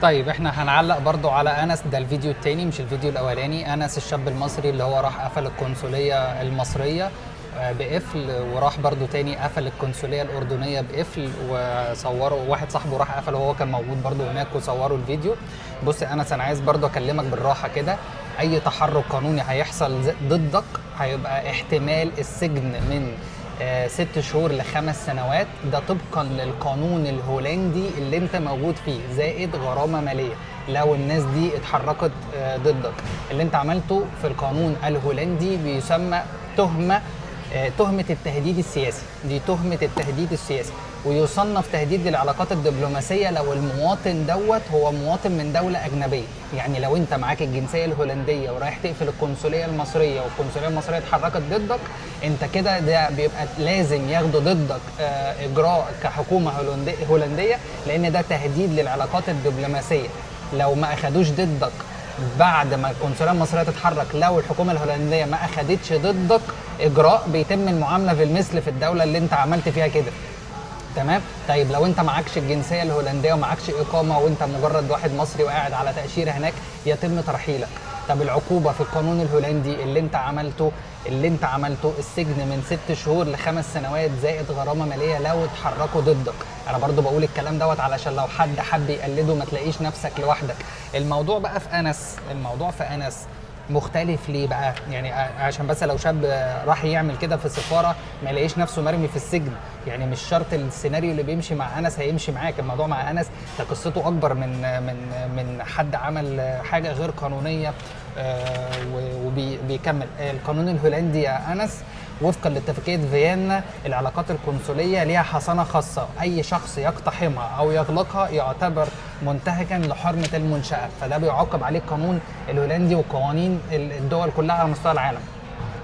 طيب احنا هنعلق برضو على انس، ده الفيديو التاني مش الفيديو الاولاني. انس الشاب المصري اللي هو راح قفل القنصليه المصريه بقفل، وراح برضو تاني قفل القنصليه الاردنيه بقفل، وصوروا واحد صاحبه راح قفل وهو كان موجود برضو هناك وصوروا الفيديو. بص يا انس، انا عايز برضو اكلمك بالراحه كده. اي تحرك قانوني هيحصل ضدك هيبقى احتمال السجن من 6 شهور ل5 سنوات، ده طبقا للقانون الهولندي اللي انت موجود فيه، زائد غرامه ماليه لو الناس دي اتحركت ضدك. اللي انت عملته في القانون الهولندي بيسمى تهمه التهديد السياسي، دي تهمه التهديد السياسي، ويصنف تهديد للعلاقات الدبلوماسيه لو المواطن دوت هو مواطن من دوله اجنبيه. يعني لو انت معاك الجنسيه الهولنديه ورايح تقفل القنصليه المصريه والقنصليه المصريه اتحركت ضدك، انت كده ده بيبقى لازم ياخدوا ضدك اجراء كحكومه هولنديه، لان ده تهديد للعلاقات الدبلوماسيه. لو ما اخدوش ضدك بعد ما القنصليه المصريه تتحرك، لو الحكومه الهولنديه ما اخدتش ضدك اجراء، بيتم المعامله بالمثل في الدوله اللي انت عملت فيها كده. تمام. طيب لو انت معكش الجنسيه الهولنديه ومعكش اقامه وانت مجرد واحد مصري وقاعد على تاشيره هناك، يتم ترحيلك. طب العقوبه في القانون الهولندي اللي انت عملته السجن من 6 شهور ل5 سنوات، زائد غرامه ماليه لو اتحركوا ضدك. انا برضو بقول الكلام دوت علشان لو حد حب يقلده ما تلاقيش نفسك لوحدك. الموضوع بقى في انس مختلف ليه بقى؟ يعني عشان بس لو شاب راح يعمل كده في سفاره ما يلاقيش نفسه مرمي في السجن، يعني مش شرط السيناريو اللي بيمشي مع انس هيمشي معاك. الموضوع مع انس ده قصته اكبر من حد عمل حاجه غير قانونيه وبيكمل. القانون الهولندي يا انس وفقا لاتفاقيه فيينا، العلاقات القنصليه ليها حصانه خاصه، اي شخص يقتحمها او يغلقها يعتبر منتهكا لحرمه المنشاه، فده بيعاقب عليه القانون الهولندي وقوانين الدول كلها على مستوى العالم.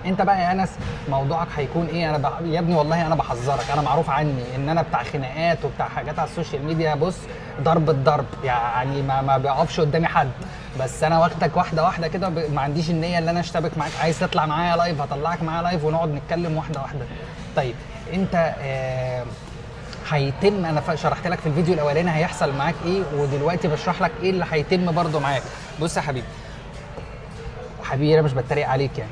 انت بقى يا انس موضوعك هيكون ايه؟ يا ابني والله انا بحذرك، انا معروف عني ان انا بتاع خناقات وبتاع حاجات على السوشيال ميديا. بص، ضرب الضرب يعني ما بيقفش قدامي حد، بس انا واخدك واحده واحده كده، ما عنديش النيه اللي انا اشتبك معاك. عايز تطلع معايا لايف هطلعك معايا لايف ونقعد نتكلم واحده واحده. طيب انت هيتم، انا شرحت لك في الفيديو الاولاني هيحصل معاك ايه، ودلوقتي بشرح لك ايه اللي هيتم برضو معاك. بص يا حبيبي انا مش بتريق عليك، يعني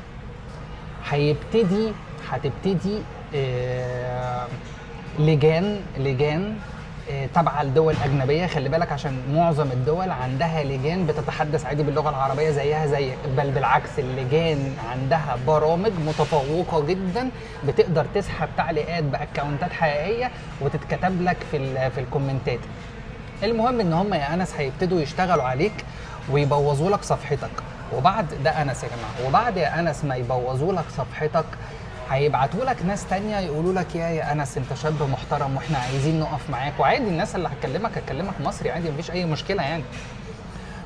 هتبتدي لجان تبع الدول الاجنبيه. خلي بالك عشان معظم الدول عندها لجان بتتحدث عادي باللغه العربيه زيها زيك، بل بالعكس اللجان عندها برامج متفوقه جدا بتقدر تسحب تعليقات باكونتات حقيقيه وتتكتب لك في الكومنتات. المهم ان هم يا انس هيبتدوا يشتغلوا عليك ويبوظوا لك صفحتك، وبعد ده انس يا جماعه، وبعد يا انس ما يبوظوا لك صفحتك هيبعتوا لك ناس تانية يقولوا لك يا انس انت شاب محترم واحنا عايزين نقف معاك. وعادي الناس اللي هتكلمك مصري عادي، مفيش اي مشكله يعني.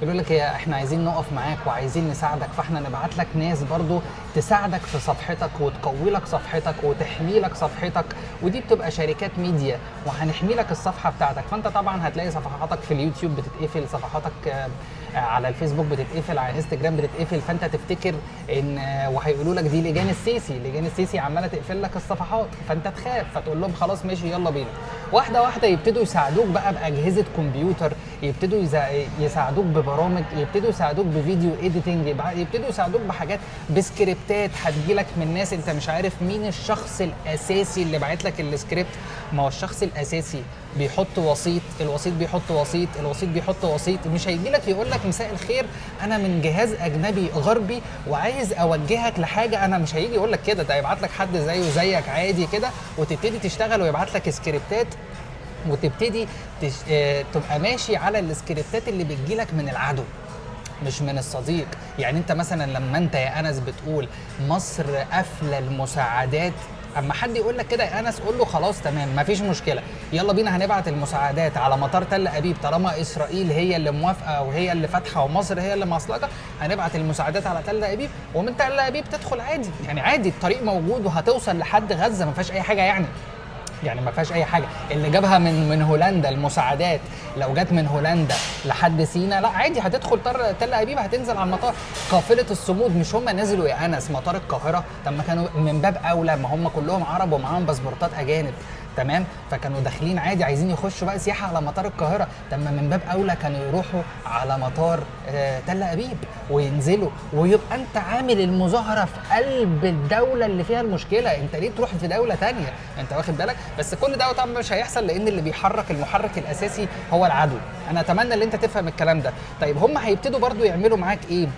يقولوا لك احنا عايزين نقف معاك وعايزين نساعدك، فاحنا نبعت لك ناس برضو تساعدك في صفحتك وتقوي لك صفحتك وتحمي لك صفحتك، ودي بتبقى شركات ميديا وهنحمي لك الصفحه بتاعتك. فانت طبعا هتلاقي صفحاتك في اليوتيوب بتتقفل، صفحاتك على الفيسبوك بتتقفل، على الانستجرام بتتقفل، فانت تفتكر ان وهيقولوا لك دي لجان السيسي عماله تقفل لك الصفحات، فانت تخاف فتقول لهم خلاص ماشي يلا بينا. واحده واحده يبتدوا يساعدوك بقى باجهزه كمبيوتر، يبتدوا يساعدوك ببرامج، يبتدوا يساعدوك بفيديو اديتنج، يبتدوا يساعدوك بحاجات بسكريبتات هتجيلك من ناس انت مش عارف مين الشخص الاساسي اللي باعت لك السكريبت. ما هو الشخص الاساسي بيحط وسيط، الوسيط بيحط وسيط، الوسيط بيحط وسيط. مش هيجي لك يقول لك مساء الخير انا من جهاز اجنبي غربي وعايز اوجهك لحاجه، انا مش هيجي يقول لك كده، ده هيبعت لك حد زيه زيك عادي كده وتبتدي تشتغل ويبعت لك سكريبتات وتبتدي تبقى ماشي على السكريبتات اللي بتجيلك من العدو مش من الصديق. يعني انت مثلا لما انت يا انس بتقول مصر قافله المساعدات، اما حد يقول لك كده يا انس قول له خلاص تمام مفيش مشكله، يلا بينا هنبعت المساعدات على مطار تل ابيب، طالما اسرائيل هي اللي موافقه وهي اللي فاتحه ومصر هي اللي مصلحه، هنبعت المساعدات على تل ابيب، ومن تل ابيب تدخل عادي، يعني عادي الطريق موجود وهتوصل لحد غزه ما فيهاش اي حاجه يعني ما فيهاش اي حاجه. اللي جابها من هولندا المساعدات لو جت من هولندا لحد سينا لا عادي هتدخل تل ابيب، هتنزل على المطار. قافله الصمود مش هم نزلوا يا انس مطار القاهره؟ طب ما كانوا من باب اولى، ما هم كلهم عرب ومعاهم باسبورتات اجانب. تمام. فكانوا داخلين عادي عايزين يخشوا بقى سياحه على مطار القاهره، طب ما من باب اولى كانوا يروحوا على مطار تل ابيب وينزلوا، ويبقى انت عامل المظاهره في قلب الدوله اللي فيها المشكله، انت ليه تروح في دوله تانية؟ انت واخد بالك؟ بس كل ده طبعا مش هيحصل، لان اللي بيحرك المحرك الاساسي هو العدو. انا اتمنى ان انت تفهم الكلام ده. طيب هم هيبتدوا برضو يعملوا معاك ايه؟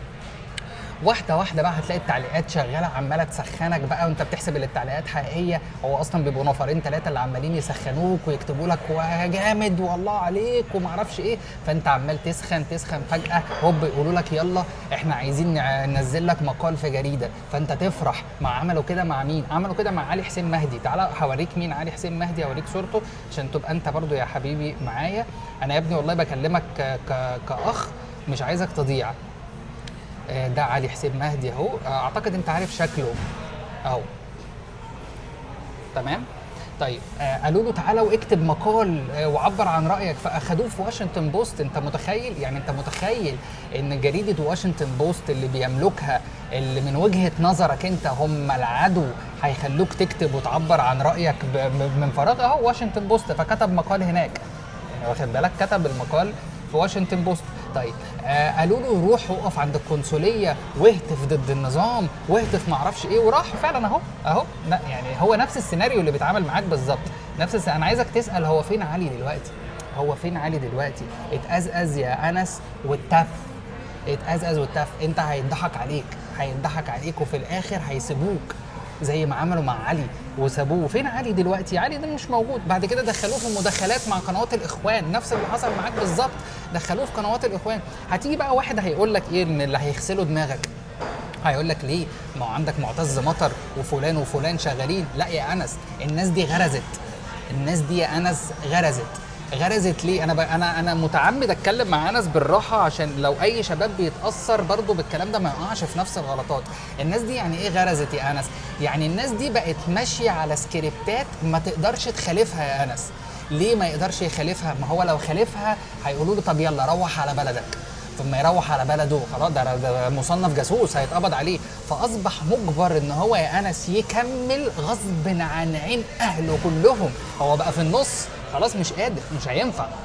واحده واحده بقى هتلاقي التعليقات شغاله عماله تسخنك بقى، وانت بتحسب ان التعليقات حقيقيه، هو اصلا بيبقوا نفرين ثلاثه اللي عمالين يسخنوك ويكتبوا لك وجامد والله عليك وما اعرفش ايه، فانت عمال تسخن فجاه هوب يقولوا لك يلا احنا عايزين ننزل لك مقال في جريده، فانت تفرح. ما عملوا كده مع مين؟ عملوا كده مع علي حسين مهدي. تعالى هوريك مين علي حسين مهدي، هوريك صورته عشان تبقى انت برضو يا حبيبي معايا. انا يا ابني والله بكلمك كاخ، مش عايزك تضيع. ده علي حسين مهدي اهو، اعتقد انت عارف شكله اهو، تمام. طيب قالوا له تعالى واكتب مقال وعبر عن رايك، فاخدوه في واشنطن بوست. انت متخيل؟ يعني انت متخيل ان جريده واشنطن بوست اللي بيملكها، اللي من وجهه نظرك انت هم العدو، هيخلوك تكتب وتعبر عن رايك من فراغ؟ اهو واشنطن بوست، فكتب مقال هناك، يعني واخد بالك؟ كتب المقال في واشنطن بوست. طيب قالوا له روح وقف عند القنصليه واهتف ضد النظام واهتف معرفش ايه، وراح فعلا اهو. يعني هو نفس السيناريو اللي بيتعامل معاك بالظبط، انا عايزك تسال هو فين علي دلوقتي؟ هو فين علي دلوقتي؟ اتأزأز يا انس والتف، اتأزأز والتف. انت هيضحك عليك وفي الاخر هيسيبوك زي ما عملوا مع علي وسابوه. فين علي دلوقتي؟ علي ده مش موجود. بعد كده دخلوه في مداخلات مع قنوات الاخوان، نفس اللي حصل معاك بالظبط، دخلوه في قنوات الاخوان. هتيجي بقى واحد هيقول لك ايه من اللي هيغسلوا دماغك؟ هيقول لك ليه؟ ما هو عندك معتز مطر وفلان وفلان شغالين. لا يا انس، الناس دي يا انس غرزت ليه؟ انا متعمد اتكلم مع انس بالراحه عشان لو اي شباب بيتاثر برضو بالكلام ده ما يقعش في نفس الغلطات. الناس دي يعني ايه غرزت يا انس؟ يعني الناس دي بقت ماشيه على سكريبتات ما تقدرش تخالفها يا انس. ليه ما يقدرش يخالفها؟ ما هو لو خالفها هيقولوا له طب يلا روح على بلدك، ثم يروح على بلده خلاص ده مصنف جاسوس هيتقبض عليه، فاصبح مجبر ان هو يا انس يكمل غصب عن عين اهله كلهم. هو بقى في النص خلاص مش قادر،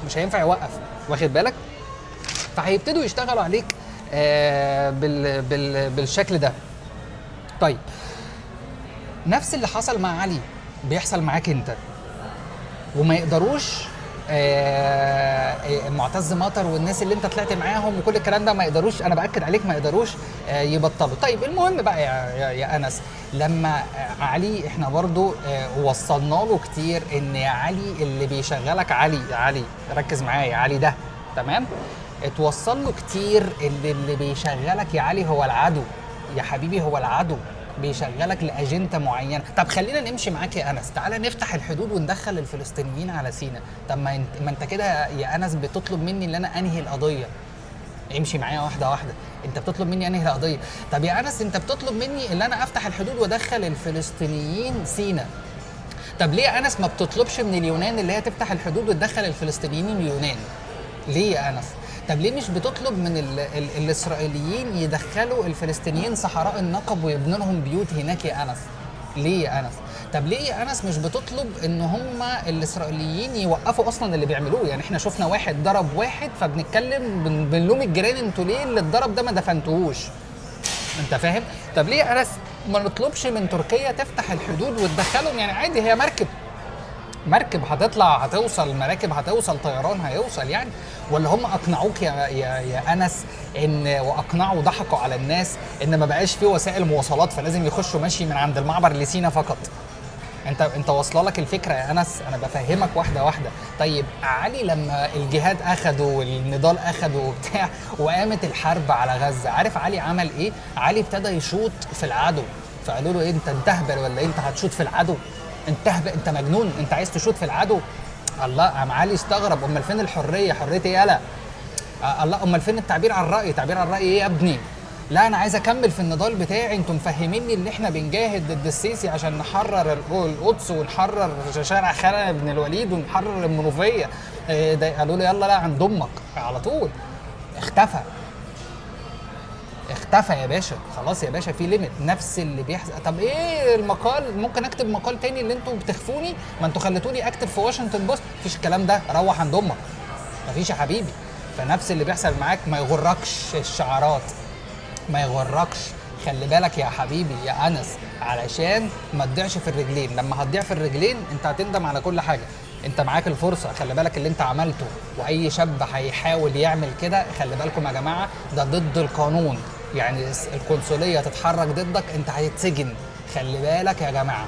مش هينفع يوقف، واخد بالك؟ فهيبتدوا يشتغلوا عليك بالشكل ده. طيب نفس اللي حصل مع علي بيحصل معاك انت، وما يقدروش معتز مطر والناس اللي انت طلعت معاهم وكل الكلام ده ما يقدروش، انا باكد عليك ما يقدروش يبطلوا. طيب المهم بقى يا انس، لما علي احنا برضو وصلنا له كتير ان يا علي اللي بيشغلك علي ركز معايا، علي ده تمام، اتوصل له كتير اللي بيشغلك يا علي هو العدو يا حبيبي، هو العدو بيشغلك لاجنده معينه. طب خلينا نمشي معاك يا انس، تعالى نفتح الحدود وندخل الفلسطينيين على سيناء. طب ما انت كده يا انس بتطلب مني ان انا انهي القضيه. امشي معايا واحده واحده، انت بتطلب مني انهي القضيه. طب يا انس انت بتطلب مني ان انا افتح الحدود وادخل الفلسطينيين سيناء. طب ليه يا انس ما بتطلبش من اليونان اللي هي تفتح الحدود وتدخل الفلسطينيين اليونان؟ ليه يا انس؟ طب ليه مش بتطلب من الاسرائيليين يدخلوا الفلسطينيين صحراء النقب ويبنوا لهم بيوت هناك يا انس؟ ليه يا انس؟ طب ليه يا انس مش بتطلب ان هم الاسرائيليين يوقفوا اصلا اللي بيعملوه؟ يعني احنا شفنا واحد ضرب واحد فبنتكلم بنلوم الجيران، انتوا ليه اللي اتضرب ده ما دفنتوهوش؟ انت فاهم؟ طب ليه يا انس ما نطلبش من تركيا تفتح الحدود وتدخلهم؟ يعني عادي، هي مركب هتطلع هتوصل، مراكب هتوصل، طيران هيوصل يعني. ولا هم اقنعوك يا انس ان واقنعوا ضحكوا على الناس ان ما بقاش في وسائل مواصلات فلازم يخشوا ماشي من عند المعبر لسينا فقط؟ انت واصله لك الفكره يا انس؟ انا بفهمك واحده واحده. طيب علي لما الجهاد اخدوا والنضال اخدوا وبتاع وقامت الحرب على غزه، عارف علي عمل ايه؟ علي ابتدى يشوط في العدو، فقالوا له ايه انت انتهبل ولا ايه؟ انت هتشوط في العدو؟ انت مجنون؟ انت عايز تشوط في العدو؟ الله، قام علي استغرب، امال فين الحريه؟ حريه ايه يالا؟ الله، امال فين التعبير عن الراي؟ تعبير عن الراي ايه يا ابني؟ لا انا عايز اكمل في النضال بتاعي، انتوا مفهميني ان احنا بنجاهد ضد السيسي عشان نحرر القدس ونحرر شارع خالد بن الوليد ونحرر المنوفيه. قالوا له يلا لا عند امك على طول. اختفى اختفى يا باشا، خلاص يا باشا، في ليميت. نفس اللي بيحصل. طب ايه المقال؟ ممكن اكتب مقال تاني اللي انتوا بتخفوني، ما انتوا خليتوني اكتب في واشنطن بوست. مفيش الكلام ده، روح عند امك، مفيش يا حبيبي. فنفس اللي بيحصل معاك، ما يغركش الشعارات، ما يغركش. خلي بالك يا حبيبي يا انس، علشان ما تضيعش في الرجلين. لما هتضيع في الرجلين انت هتندم على كل حاجه. انت معاك الفرصه، خلي بالك اللي انت عملته، واي شاب هيحاول يعمل كده خلي بالكم يا جماعه ده ضد القانون. يعني القنصليه تتحرك ضدك انت هتتسجن، خلي بالك يا جماعه.